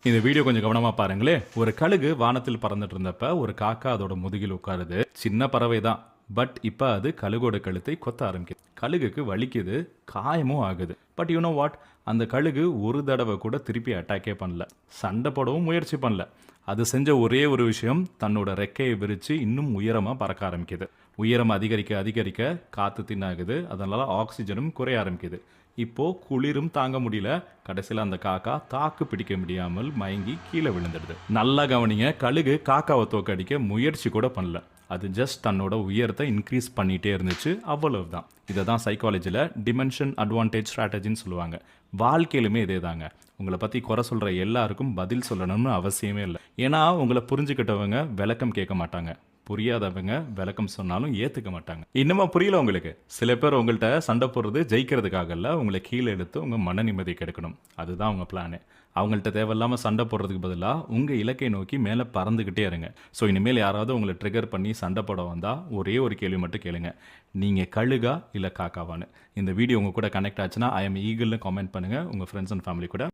இந்த வீடியோ கொஞ்சம் கவனமா பாருங்களே. ஒரு கழுகு வானத்தில் பறந்துட்டு இருந்தப்ப ஒரு காக்கா அதோட முதுகில் உட்காருது. சின்ன பறவை தான், பட் இப்ப அது கழுகோட கழுத்தை கொத்த ஆரம்பிக்குது. கழுகுக்கு வலிக்குது, காயமும் ஆகுது. பட் யூ நோ வாட், அந்த கழுகு ஒரு தடவை கூட திருப்பி அட்டாக்கே பண்ணல, சண்டை போடவும் முயற்சி பண்ணல. அது செஞ்ச ஒரே ஒரு விஷயம், தன்னோட ரெக்கையை விரிச்சு இன்னும் உயரமா பறக்க ஆரம்பிக்குது. உயரம் அதிகரிக்க அதிகரிக்க காத்து தின்னாகுது, அதனால ஆக்சிஜனும் குறைய ஆரம்பிக்குது. இப்போ குளிரும் தாங்க முடியல. கடைசியில் அந்த காக்கா தாக்கு பிடிக்க முடியாமல் மயங்கி கீழே விழுந்துடுது. நல்லா கவனிங்க, கழுகு காக்காவை தோக்கடிக்க முயற்சி கூட பண்ணல. அது ஜஸ்ட் தன்னோட உயரத்தை இன்க்ரீஸ் பண்ணிகிட்டே இருந்துச்சு, அவ்வளவுதான். இதை தான் சைக்காலஜியில் டிமென்ஷன் அட்வான்டேஜ் ஸ்ட்ராட்டஜின்னு சொல்லுவாங்க. வாழ்க்கையிலுமே இதே தாங்க. உங்களை பற்றி குறை சொல்கிற எல்லாருக்கும் பதில் சொல்லணும்னு அவசியமே இல்லை. ஏன்னா உங்களை புரிஞ்சுக்கிட்டவங்க விளக்கம் கேட்க மாட்டாங்க, புரியாதவங்க விளக்கம் சொன்னாலும் ஏற்றுக்க மாட்டாங்க. இன்னுமா புரியல உங்களுக்கு? சில பேர் உங்கள்கிட்ட சண்டை போடுறது ஜெயிக்கிறதுக்காக இல்லை, உங்களை கீழே எடுத்து உங்கள் மன நிம்மதி கெடுக்கணும். அதுதான் அவங்க பிளானு. அவங்கள்ட்ட தேவையில்லாமல் சண்டை போடுறதுக்கு பதிலாக உங்கள் இலக்கை நோக்கி மேலே பறந்துக்கிட்டே இருங்க. ஸோ இனிமேல் யாராவது உங்களை ட்ரிகர் பண்ணி சண்டை போட வந்தால் ஒரே ஒரு கேள்வி மட்டும் கேளுங்க, நீங்கள் கழுகா இல்லை காக்காவான்னு. இந்த வீடியோ உங்கள் கூட கனெக்ட் ஆச்சுன்னா ஐ எம் ஈகிள்னு காமெண்ட் பண்ணுங்கள் உங்கள் ஃப்ரெண்ட்ஸ் அண்ட் ஃபேமிலி கூட.